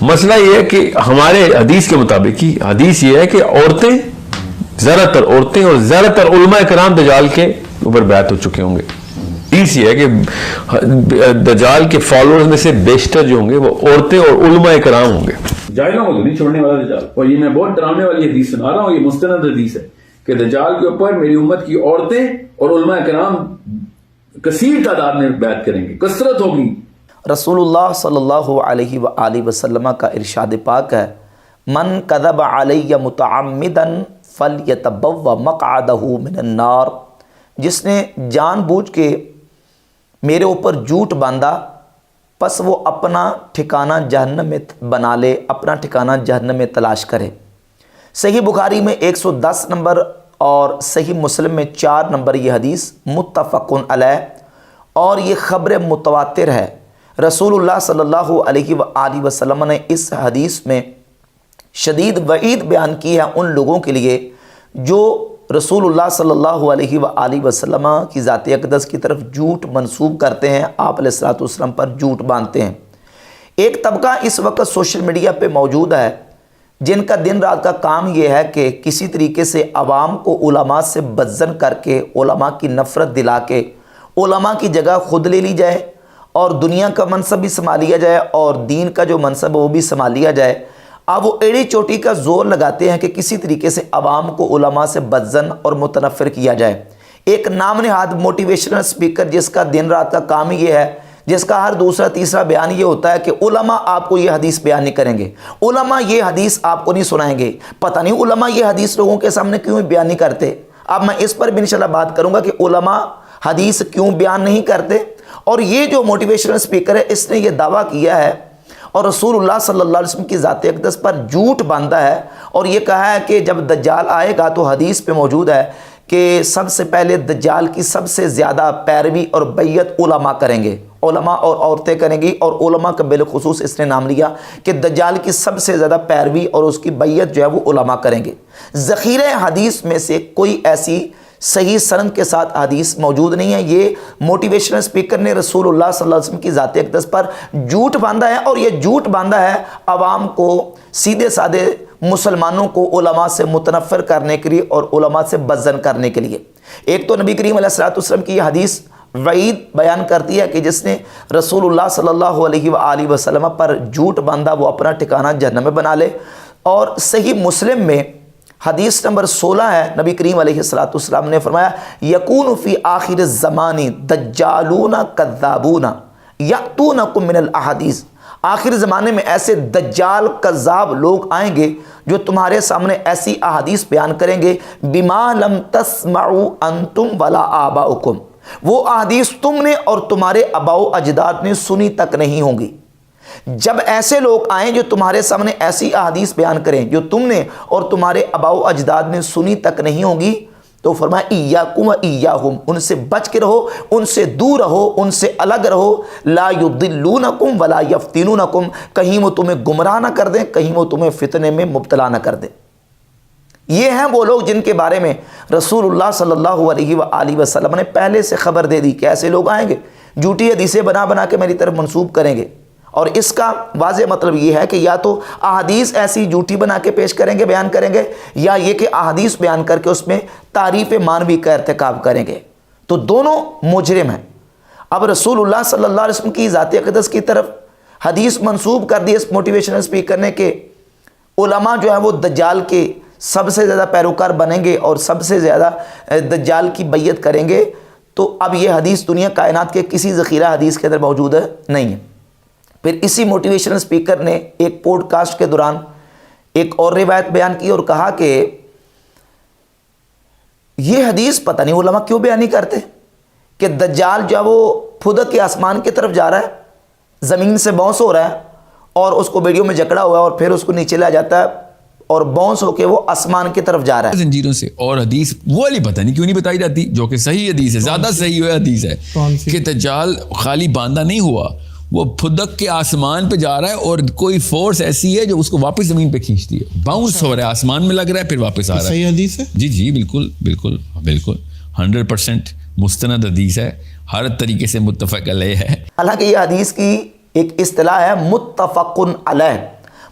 مسئلہ یہ ہے کہ ہمارے حدیث کے مطابق ہی حدیث یہ ہے کہ عورتیں زیادہ تر عورتیں اور زیادہ تر علماء کرام دجال کے اوپر بیعت ہو چکے ہوں گے. اس یہ ہے کہ دجال کے فالوورز میں سے بیشتر جو ہوں گے وہ عورتیں اور علماء کرام ہوں گے. جاہلوں کو تو نہیں چھوڑنے والا دجال. اور یہ میں بہت ڈرانے والی حدیث سنا رہا ہوں, یہ مستند حدیث ہے کہ دجال کے اوپر میری امت کی عورتیں اور علماء کرام کثیر تعداد میں بیعت کریں گے, کثرت ہوگی. رسول اللہ صلی اللہ علیہ وآلہ وسلم کا ارشاد پاک ہے, من کذب علی متعمدا فلیتبوأ مقعدہ من النار, جس نے جان بوجھ کے میرے اوپر جھوٹ باندھا پس وہ اپنا ٹھکانہ جہنم میں بنا لے, اپنا ٹھکانہ جہنم میں تلاش کرے. صحیح بخاری میں 110 نمبر اور صحیح مسلم میں 4 نمبر یہ حدیث متفق علیہ, اور یہ خبر متواتر ہے. رسول اللہ صلی اللہ علیہ وآلہ وسلم نے اس حدیث میں شدید وعید بیان کی ہے ان لوگوں کے لیے جو رسول اللہ صلی اللہ علیہ وآلہ وسلم کی ذات اقدس کی طرف جھوٹ منسوب کرتے ہیں, آپ علیہ الصلوۃ والسلام پر جھوٹ باندھتے ہیں. ایک طبقہ اس وقت سوشل میڈیا پہ موجود ہے جن کا دن رات کا کام یہ ہے کہ کسی طریقے سے عوام کو علماء سے بدظن کر کے, علماء کی نفرت دلا کے علماء کی جگہ خود لے لی جائے اور دنیا کا منصب بھی سنبھال لیا جائے اور دین کا جو منصب ہے وہ بھی سنبھال لیا جائے. اب وہ ایڑی چوٹی کا زور لگاتے ہیں کہ کسی طریقے سے عوام کو علماء سے بدظن اور متنفر کیا جائے. ایک نام نہاد موٹیویشنل اسپیکر جس کا دن رات کا کام یہ ہے, جس کا ہر دوسرا تیسرا بیان یہ ہوتا ہے کہ علماء آپ کو یہ حدیث بیان نہیں کریں گے, علماء یہ حدیث آپ کو نہیں سنائیں گے. پتہ نہیں علماء یہ حدیث لوگوں کے سامنے کیوں بیان نہیں کرتے. اب میں اس پر بھی انشاءاللہ بات کروں گا کہ علماء حدیث کیوں بیان نہیں کرتے. اور یہ جو موٹیویشنل اسپیکر ہے اس نے یہ دعویٰ کیا ہے اور رسول اللہ صلی اللہ علیہ وسلم کی ذات اقدس پر جھوٹ باندھا ہے اور یہ کہا ہے کہ جب دجال آئے گا تو حدیث پہ موجود ہے کہ سب سے پہلے دجال کی سب سے زیادہ پیروی اور بیعت علماء کریں گے, علماء اور عورتیں کریں گی. اور علماء کا بالخصوص اس نے نام لیا کہ دجال کی سب سے زیادہ پیروی اور اس کی بیعت جو ہے وہ علماء کریں گے. ذخیرہ حدیث میں سے کوئی ایسی صحیح سند کے ساتھ حدیث موجود نہیں ہے. یہ موٹیویشنل اسپیکر نے رسول اللہ صلی اللہ علیہ وسلم کی ذات اقدس پر جھوٹ باندھا ہے اور یہ جھوٹ باندھا ہے عوام کو, سیدھے سادے مسلمانوں کو علماء سے متنفر کرنے کے لیے اور علماء سے بدظن کرنے کے لیے. ایک تو نبی کریم علیہ الصلوۃ والسلام کی یہ حدیث وعید بیان کرتی ہے کہ جس نے رسول اللہ صلی اللہ علیہ وآلہ وسلم پر جھوٹ باندھا وہ اپنا ٹھکانہ جہنم میں بنا لے. اور صحیح مسلم میں حدیث نمبر 16 ہے, نبی کریم علیہ الصلوۃ والسلام نے فرمایا یکون فی آخر الزمان دجالون کذابون یأتونکم من الاحادیث, آخر زمانے میں ایسے دجال کذاب لوگ آئیں گے جو تمہارے سامنے ایسی احادیث بیان کریں گے بما لم تسمعوا انتم ولا آباؤکم, وہ احادیث تم نے اور تمہارے آباء و اجداد نے سنی تک نہیں ہوں گی. جب ایسے لوگ آئیں جو تمہارے سامنے ایسی احادیث بیان کریں جو تم نے اور تمہارے آباء و اجداد نے سنی تک نہیں ہوگی, تو فرمایا ایاکم و ایاہم, ان سے بچ کے رہو, ان سے دور رہو, ان سے الگ رہو. لا یضلونکم ولا یفتنونکم, کہیں وہ تمہیں گمراہ نہ کر دیں, کہیں وہ تمہیں فتنے میں مبتلا نہ کر دیں. یہ ہیں وہ لوگ جن کے بارے میں رسول اللہ صلی اللہ علیہ وآلہ وسلم نے پہلے سے خبر دے دی کہ ایسے لوگ آئیں گے, جھوٹی حدیثیں بنا بنا کے میری طرف منسوب کریں گے. اور اس کا واضح مطلب یہ ہے کہ یا تو احادیث ایسی جھوٹی بنا کے پیش کریں گے, بیان کریں گے, یا یہ کہ احادیث بیان کر کے اس میں تعریف معنوی کا ارتکاب کریں گے. تو دونوں مجرم ہیں. اب رسول اللہ صلی اللہ علیہ وسلم کی ذات اقدس کی طرف حدیث منسوب کر دی اس موٹیویشنل اسپیکر نے کہ علماء جو ہیں وہ دجال کے سب سے زیادہ پیروکار بنیں گے اور سب سے زیادہ دجال کی بیعت کریں گے. تو اب یہ حدیث دنیا کائنات کے کسی ذخیرہ حدیث کے اندر موجود نہیں ہے. پھر اسی موٹیویشنل اسپیکر نے ایک پوڈ کاسٹ کے دوران ایک اور روایت بیان کی اور کہا کہ یہ حدیث پتہ نہیں علماء کیوں بیان نہیں کرتے کہ دجال جو وہ پھدک کے آسمان کی طرف جا رہا ہے, زمین سے باؤنس ہو رہا ہے اور اس کو ویڈیو میں جکڑا ہوا ہے اور پھر اس کو نیچے لا جاتا ہے اور باؤنس ہو کے وہ آسمان کی طرف جا رہا ہے زنجیروں سے. اور حدیث وہ والی پتہ نہیں کیوں نہیں بتائی جاتی جو کہ صحیح حدیث ہے, زیادہ صحیح ہوئے حدیث ہے کہ دجال خالی باندھا نہیں ہوا, وہ پھدک کے آسمان پہ جا رہا ہے اور کوئی فورس ایسی ہے جو اس کو واپس زمین پہ کھینچتی ہے, باؤنس ہو رہا ہے, آسمان میں لگ رہا ہے, پھر واپس آ رہا ہے. صحیح حدیث ہے جی جی بالکل بالکل بالکل 100% مستند حدیث ہے, ہر طریقے سے متفق علیہ ہے. حالانکہ یہ حدیث کی ایک اصطلاح ہے متفق علیہ.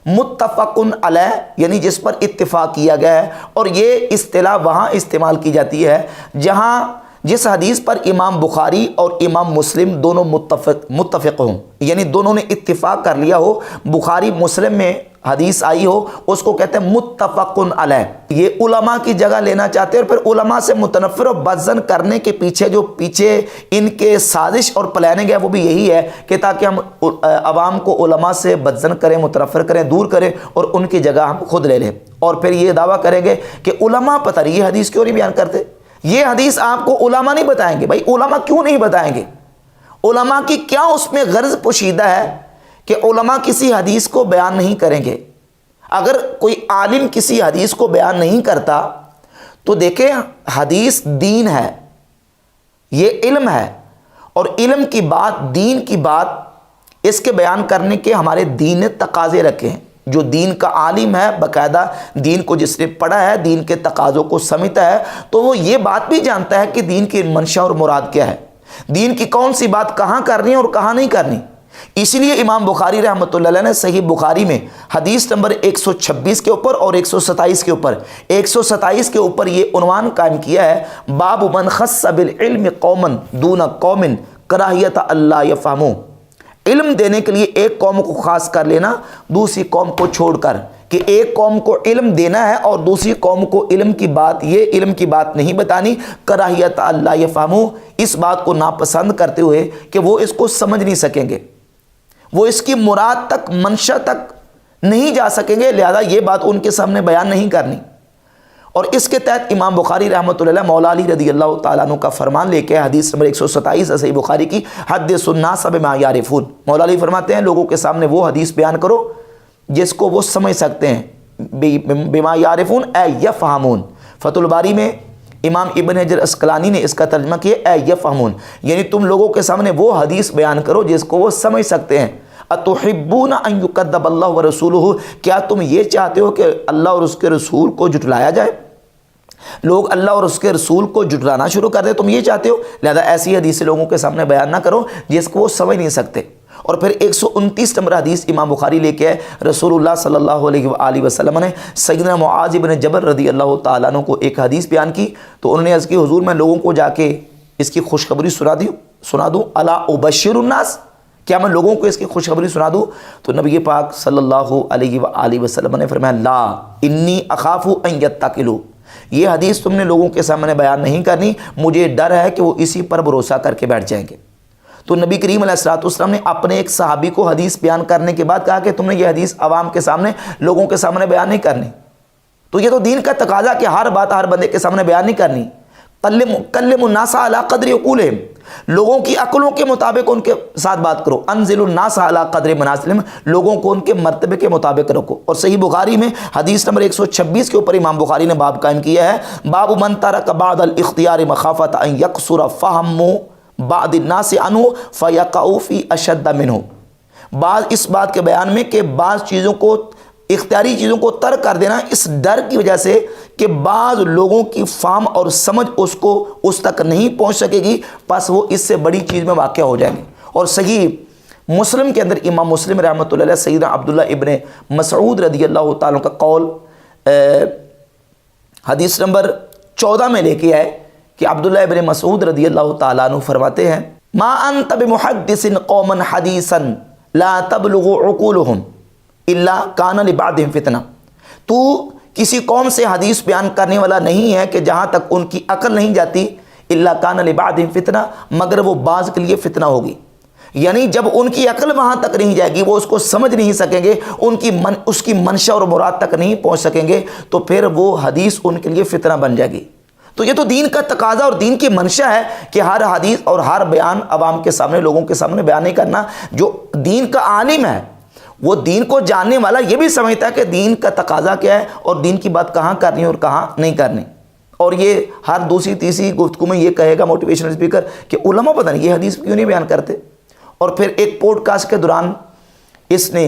متفقن علیہ یعنی جس پر اتفاق کیا گیا ہے، اور یہ اصطلاح وہاں استعمال کی جاتی ہے جہاں جس حدیث پر امام بخاری اور امام مسلم دونوں متفق ہوں، یعنی دونوں نے اتفاق کر لیا ہو، بخاری مسلم میں حدیث آئی ہو، اس کو کہتے ہیں متفقن علیہ۔ یہ علماء کی جگہ لینا چاہتے ہیں، اور پھر علماء سے متنفر اور بدظن کرنے کے پیچھے جو ان کے سازش اور پلاننگ ہے وہ بھی یہی ہے کہ تاکہ ہم عوام کو علماء سے بدظن کریں، متنفر کریں، دور کریں، اور ان کی جگہ ہم خود لے لیں، اور پھر یہ دعویٰ کریں گے کہ علماء پتہ نہیں یہ حدیث کیوں نہیں بیان کرتے۔ یہ حدیث آپ کو علماء نہیں بتائیں گے۔ بھائی علماء کیوں نہیں بتائیں گے؟ علماء کی کیا اس میں غرض پوشیدہ ہے کہ علماء کسی حدیث کو بیان نہیں کریں گے؟ اگر کوئی عالم کسی حدیث کو بیان نہیں کرتا تو دیکھیں حدیث دین ہے، یہ علم ہے، اور علم کی بات، دین کی بات، اس کے بیان کرنے کے ہمارے دین نے تقاضے رکھے ہیں۔ جو دین کا عالم ہے، باقاعدہ دین کو جس نے پڑھا ہے، دین کے تقاضوں کو سمجھتا ہے، تو وہ یہ بات بھی جانتا ہے کہ دین کی منشا اور مراد کیا ہے، دین کی کون سی بات کہاں کرنی ہے اور کہاں نہیں کرنی۔ اسی لیے امام بخاری رحمۃ اللہ علیہ نے صحیح بخاری میں حدیث نمبر 126 کے اوپر اور 127 کے اوپر 127 کے اوپر یہ عنوان قائم کیا ہے، باب من خص بالعلم قوما دون قوم کراہیت اللہ یفہموا۔ علم دینے کے لیے ایک قوم کو خاص کر لینا دوسری قوم کو چھوڑ کر، کہ ایک قوم کو علم دینا ہے اور دوسری قوم کو علم کی بات، یہ علم کی بات نہیں بتانی، کراہیت اللہ یفہموا، اس بات کو ناپسند کرتے ہوئے کہ وہ اس کو سمجھ نہیں سکیں گے، وہ اس کی مراد تک، منشا تک نہیں جا سکیں گے، لہذا یہ بات ان کے سامنے بیان نہیں کرنی۔ اور اس کے تحت امام بخاری رحمۃ اللہ علیہ مولا علی رضی اللہ تعالیٰ عنہ کا فرمان لے کے حدیث نمبر 127 صحیح بخاری کی، حدث الناس بما یعرفون، مولا علی فرماتے ہیں لوگوں کے سامنے وہ حدیث بیان کرو جس کو وہ سمجھ سکتے ہیں، بما یعرفون اے یفہمون۔ فتح الباری میں امام ابن حجر اسقلانی نے اس کا ترجمہ کیا اے یفہمون، یعنی تم لوگوں کے سامنے وہ حدیث بیان کرو جس کو وہ سمجھ سکتے ہیں۔ اتحبون ان یکذب اللہ ورسولہ، کیا تم یہ چاہتے ہو کہ اللہ اور اس کے رسول کو جھٹلایا جائے؟ لوگ اللہ اور اس کے رسول کو جھٹلانا شروع کر دیں، تم یہ چاہتے ہو؟ لہذا ایسی حدیثیں لوگوں کے سامنے بیان نہ کرو جس کو وہ سمجھ نہیں سکتے۔ اور پھر 129 نمبر حدیث امام بخاری لے کے رسول اللہ صلی اللہ علیہ وآلہ وسلم نے سیدنا معاذ بن جبل رضی اللہ تعالیٰ عنہ کو ایک حدیث بیان کی، تو انہوں نے عرض کی حضور میں لوگوں کو جا کے اس کی خوشخبری سنا دوں، الا ابشر الناس، کیا میں لوگوں کو اس کی خوشخبری سنا دوں؟ تو نبی پاک صلی اللہ علیہ وآلہ وسلم نے فرمایا لا انی اخاف ان یتکلوا، یہ حدیث تم نے لوگوں کے سامنے بیان نہیں کرنی، مجھے ڈر ہے کہ وہ اسی پر بھروسہ کر کے بیٹھ جائیں گے۔ تو نبی کریم علیہ الصلوۃ والسلام نے اپنے ایک صحابی کو حدیث بیان کرنے کے بعد کہا کہ تم نے یہ حدیث عوام کے سامنے، لوگوں کے سامنے بیان نہیں کرنی۔ تو یہ تو دین کا تقاضا کہ ہر بات ہر بندے کے سامنے بیان نہیں کرنی۔ کلم الناس علی قدر عقولہم، لوگوں کی عقلوں کے مطابق ان کے ساتھ بات کرو، انزل الناس علی قدر منازلہم، لوگوں کو ان کے مرتبے کے مطابق رکھو۔ اور صحیح بخاری میں حدیث نمبر 126 کے اوپر امام بخاری نے باب قائم کیا ہے، باب من ترک بعد الاختیار مخافۃ ان یقصر فہم بعض الناس عنہ فیقع فی اشد منہ، بعض اس بات کے بیان میں کہ بعض چیزوں کو، اختیاری چیزوں کو ترک کر دینا اس ڈر کی وجہ سے کہ بعض لوگوں کی فہم اور سمجھ اس تک نہیں پہنچ سکے گی، پس وہ اس سے بڑی چیز میں واقع ہو جائیں گے۔ اور صحیح مسلم کے اندر امام مسلم رحمۃ اللہ علیہ سیدنا عبداللہ ابن مسعود رضی اللہ تعالیٰ کا قول حدیث نمبر 14 میں لے کے آئے کہ عبداللہ ابن مسعود رضی اللہ تعالیٰ عنہ فرماتے ہیں ما انت بمحدث قوما حدیثا لا تبلغ عقولهم الا کان لبعضهم فتنہ، تو کسی قوم سے حدیث بیان کرنے والا نہیں ہے کہ جہاں تک ان کی عقل نہیں جاتی، الا کان لبعضهم فتنہ، مگر وہ بعض کے لیے فتنہ ہوگی۔ یعنی جب ان کی عقل وہاں تک نہیں جائے گی، وہ اس کو سمجھ نہیں سکیں گے، اس کی منشا اور مراد تک نہیں پہنچ سکیں گے، تو پھر وہ حدیث ان کے لیے فتنہ بن جائے گی۔ تو یہ تو دین کا تقاضا اور دین کی منشا ہے کہ ہر حدیث اور ہر بیان عوام کے سامنے، لوگوں کے سامنے بیان نہیں کرنا۔ جو دین کا عالم ہے، وہ دین کو جاننے والا یہ بھی سمجھتا ہے کہ دین کا تقاضا کیا ہے اور دین کی بات کہاں کرنی ہے اور کہاں نہیں کرنی۔ اور یہ ہر دوسری تیسری گفتگو میں یہ کہے گا موٹیویشنل اسپیکر کہ علماء پتہ نہیں یہ حدیث کیوں نہیں بیان کرتے۔ اور پھر ایک پوڈ کاسٹ کے دوران اس نے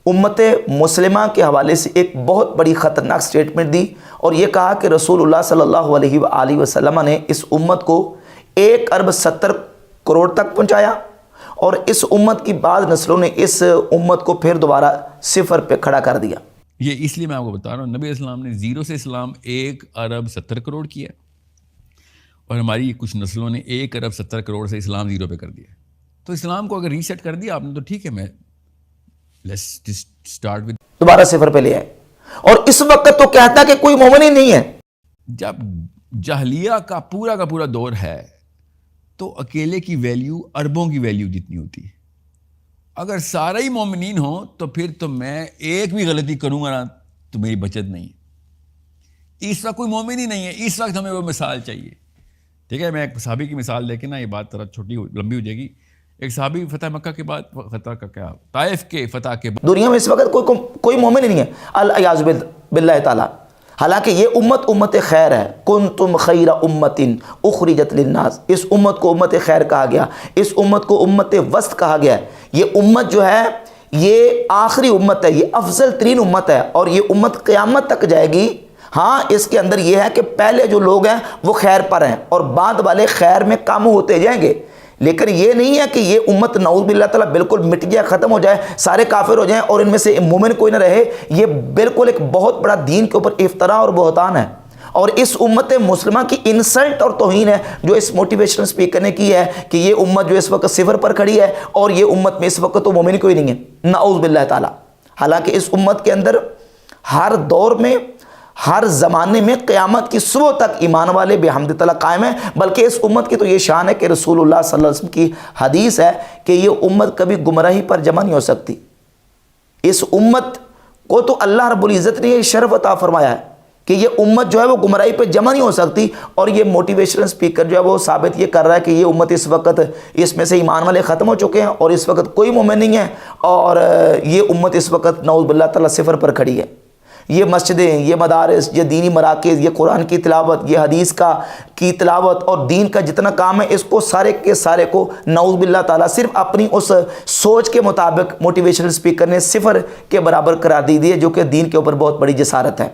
امت مسلمہ کے حوالے سے ایک بہت بڑی خطرناک سٹیٹمنٹ دی، اور یہ کہا کہ رسول اللہ صلی اللہ علیہ وآلہ وسلم نے اس امت کو 1 ارب 70 کروڑ تک پہنچایا، اور اس امت کی بعض نسلوں نے اس امت کو پھر دوبارہ صفر پہ کھڑا کر دیا. یہ اس لیے میں آپ کو بتا رہا ہوں، نبی علیہ السلام نے 0 سے اسلام 1 ارب 70 کروڑ کیا، اور ہماری کچھ نسلوں نے 1 ارب 70 کروڑ سے اسلام 0 پہ کر دیا. تو اسلام کو اگر ریسیٹ کر دیا آپ نے تو ٹھیک ہے، میں لیٹس اسٹارٹ ود دوبارہ صفر پہ لے آئے. اور اس وقت تو کہتا کہ کوئی مومن ہی نہیں ہے. جب جاہلیہ کا پورا دور ہے تو اکیلے کی ویلیو اربوں کی ویلیو جتنی ہوتی ہے. اگر سارے ہی مومنین ہوں تو پھر تو میں ایک بھی غلطی کروں گا نا تو میری بچت نہیں ہے. اس وقت کوئی مومن ہی نہیں ہے، اس وقت ہمیں وہ مثال چاہیے. ٹھیک ہے، میں ایک صحابی کی مثال دے کے نا یہ بات ذرا چھوٹی لمبی ہو جائے گی. ایک صحابی فتح مکہ کے بعد، فتح کا کیا، طائف کے فتح کے بعد دنیا میں اس وقت کوئی مومن ہی نہیں ہے، الیاذ باللہ تعالی. حالانکہ یہ امت خیر ہے. کنتم خیر امت اخرجت للناس، اس امت کو امت خیر کہا گیا، اس امت کو امت وسط کہا گیا. یہ امت جو ہے یہ آخری امت ہے، یہ افضل ترین امت ہے، اور یہ امت قیامت تک جائے گی. ہاں اس کے اندر یہ ہے کہ پہلے جو لوگ ہیں وہ خیر پر ہیں اور بعد والے خیر میں کم ہوتے جائیں گے. لیکن یہ نہیں ہے کہ یہ امت نعوذ باللہ تعالیٰ بالکل مٹ جائے، ختم ہو جائے، سارے کافر ہو جائیں اور ان میں سے مومن کوئی نہ رہے. یہ بالکل ایک بہت بڑا دین کے اوپر افتراء اور بہتان ہے، اور اس امت مسلمہ کی انسلٹ اور توہین ہے جو اس موٹیویشنل اسپیکر نے کی ہے کہ یہ امت جو اس وقت صفر پر کھڑی ہے اور یہ امت میں اس وقت تو مومن کوئی نہیں ہے، نعوذ باللہ تعالیٰ. حالانکہ اس امت کے اندر ہر دور میں، ہر زمانے میں قیامت کی صبح تک ایمان والے بحمد تعالیٰ قائم ہیں. بلکہ اس امت کی تو یہ شان ہے کہ رسول اللہ صلی اللہ علیہ وسلم کی حدیث ہے کہ یہ امت کبھی گمراہی پر جمع نہیں ہو سکتی. اس امت کو تو اللہ رب العزت نے یہ شرف عطا فرمایا ہے کہ یہ امت جو ہے وہ گمراہی پہ جمع نہیں ہو سکتی. اور یہ موٹیویشنل اسپیکر جو ہے وہ ثابت یہ کر رہا ہے کہ یہ امت اس وقت اس میں سے ایمان والے ختم ہو چکے ہیں اور اس وقت کوئی مومن نہیں ہے، اور یہ امت اس وقت نعوذ باللہ تعالیٰ صفر پر کھڑی ہے. یہ مسجدیں، یہ مدارس، یہ دینی مراکز، یہ قرآن کی تلاوت، یہ حدیث کی تلاوت اور دین کا جتنا کام ہے، اس کو سارے کے سارے کو نعوذ باللہ تعالیٰ صرف اپنی اس سوچ کے مطابق موٹیویشنل اسپیکر نے صفر کے برابر قرار دی ہے، جو کہ دین کے اوپر بہت بڑی جسارت ہے.